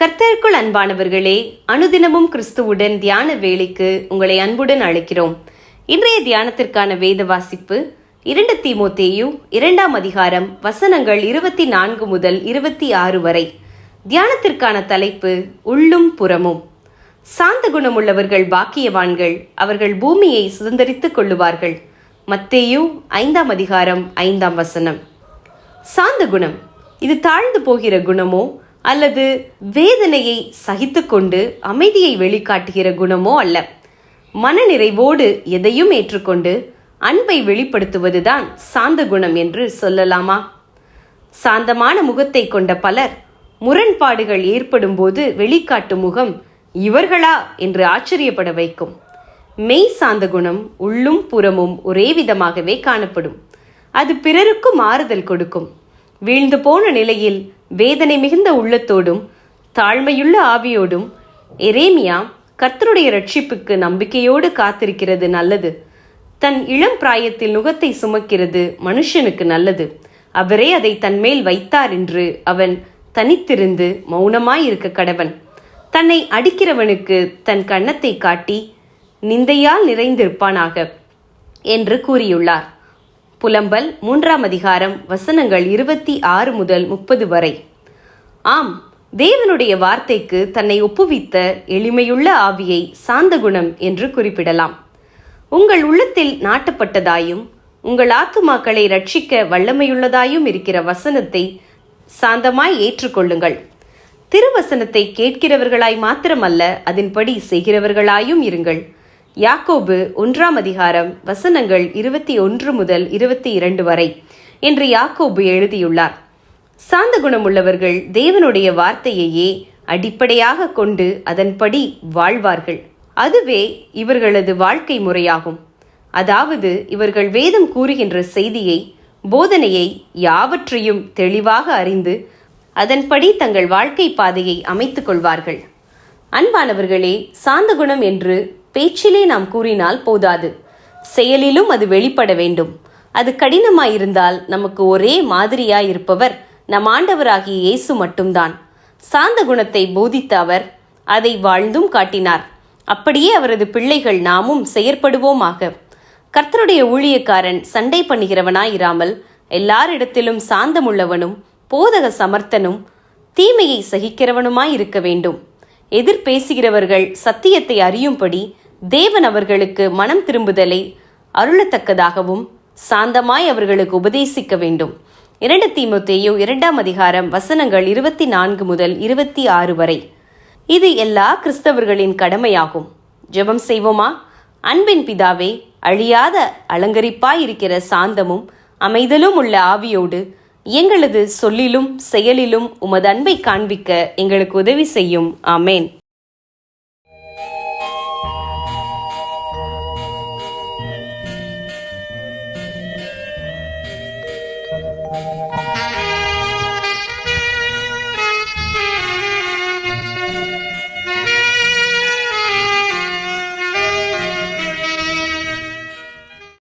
கர்த்தருக்குள் அன்பானவர்களே, அனுதினமும் கிறிஸ்துவுடன் தியான வேளைக்கு உங்களை அன்புடன் அழைக்கிறோம். இன்றைய தியானத்திற்கான வேத வாசிப்பு 2 தீமோத்தேயு 2ஆம் அதிகாரம் வசனங்கள் 24 முதல் 26 வரை. தியானத்திற்கான தலைப்பு உள்ளும் புறமும். சாந்த குணமுள்ளவர்கள் பாக்கியவான்கள், அவர்கள் பூமியை சுதந்தரித்துக் கொள்ளுவார்கள். மத்தேயு 5ஆம் அதிகாரம் 5ஆம் வசனம். சாந்த குணம் இது தாழ்ந்து போகிற குணமோ அல்லது வேதனையை சகித்து கொண்டு அமைதியை வெளிக்காட்டுகிற குணமோ அல்ல. மனநிறைவோடு எதையும் ஏற்றுக்கொண்டு அன்பை வெளிப்படுத்துவதுதான் சாந்த குணம் என்று சொல்லலாமா? சாந்தமான முகத்தை கொண்ட பலர் முரண்பாடுகள் ஏற்படும் போது வெளிக்காட்டும் முகம் இவர்களா என்று ஆச்சரியப்பட வைக்கும். மெய் சாந்த குணம் உள்ளும் புறமும் ஒரே விதமாகவே காணப்படும். அது பிறருக்கும் ஆறுதல் கொடுக்கும். வீழ்ந்து போன நிலையில் வேதனை மிகுந்த உள்ளத்தோடும் தாழ்மையுள்ள ஆவியோடும் எரேமியா கர்த்தருடைய ரட்சிப்புக்கு நம்பிக்கையோடு காத்திருக்கிறது நல்லது. தன் இளம் பிராயத்தில் நுகத்தை சுமக்கிறது மனுஷனுக்கு நல்லது. அவரே அதை தன்மேல் வைத்தார் என்று அவன் தனித்திருந்து மௌனமாயிருக்க கடவன். தன்னை அடிக்கிறவனுக்கு தன் கன்னத்தை காட்டி நிந்தையால் நிறைந்திருப்பானாக என்று கூறியுள்ளார். புலம்பல் 3ஆம் அதிகாரம் வசனங்கள் 26 முதல் 30 வரை. ஆம், தேவனுடைய வார்த்தைக்கு தன்னை ஒப்புவித்த எளிமையுள்ள ஆவியை சாந்த குணம் என்று குறிப்பிடலாம். உங்கள் உள்ளத்தில் நாட்டப்பட்டதாயும் உங்கள் ஆத்துமாக்களை ரட்சிக்க வல்லமையுள்ளதாயும் இருக்கிற வசனத்தை சாந்தமாய் ஏற்றுக்கொள்ளுங்கள். திருவசனத்தை கேட்கிறவர்களாய் மாத்திரமல்ல, அதன்படி செய்கிறவர்களாயும் இருங்கள். யாக்கோபு 1ஆம் அதிகாரம் வசனங்கள் 21 முதல் 22 வரை என்று யாக்கோபு எழுதியுள்ளார். சாந்த குணமுள்ளவர்கள் தேவனுடைய வார்த்தையையே அடிப்படையாக கொண்டு அதன்படி வாழ்வார்கள். அதுவே இவர்களது வாழ்க்கை முறையாகும். அதாவது இவர்கள் வேதம் கூறுகின்ற செய்தியை, போதனையை யாவற்றையும் தெளிவாக அறிந்து அதன்படி தங்கள் வாழ்க்கை பாதையை அமைத்துக் கொள்வார்கள். அன்பானவர்களே, சாந்த குணம் என்று பேச்சிலே நாம் கூறினால் போதாது, செயலிலும் அது வெளிப்பட வேண்டும். அது கடினமாயிருந்தால் நமக்கு ஒரே மாதிரியாயிருப்பவர் நம் ஆண்டவராகிய இயேசு மட்டும்தான். சாந்த குணத்தை போதித்த அவர் அதை வாழ்ந்தும் காட்டினார். அப்படியே அவரது பிள்ளைகள் நாமும் செயற்படுவோமாக. கர்த்தருடைய ஊழியக்காரன் சண்டை பண்ணுகிறவனாயிராமல் எல்லாரிடத்திலும் சாந்தமுள்ளவனும் போதக சமர்த்தனும் தீமையை சகிக்கிறவனுமாயிருக்க வேண்டும். எதிர் பேசுகிறவர்கள் சத்தியத்தை அறியும்படி தேவன் அவர்களுக்கு மனம் திரும்புதலை அருளத்தக்கதாகவும் சாந்தமாய் அவர்களுக்கு உபதேசிக்க வேண்டும். 2 தீமோத்தேயு 2ஆம் அதிகாரம் வசனங்கள் 24 முதல் 26 வரை. இது எல்லா கிறிஸ்தவர்களின் கடமையாகும். ஜெபம் செய்வோமா? அன்பின் பிதாவே, அழியாத அலங்கரிப்பாயிருக்கிற சாந்தமும் அமைதலும் உள்ள ஆவியோடு எங்களது சொல்லிலும் செயலிலும் உமது அன்பை காண்பிக்க எங்களுக்கு உதவி செய்யும். ஆமேன்.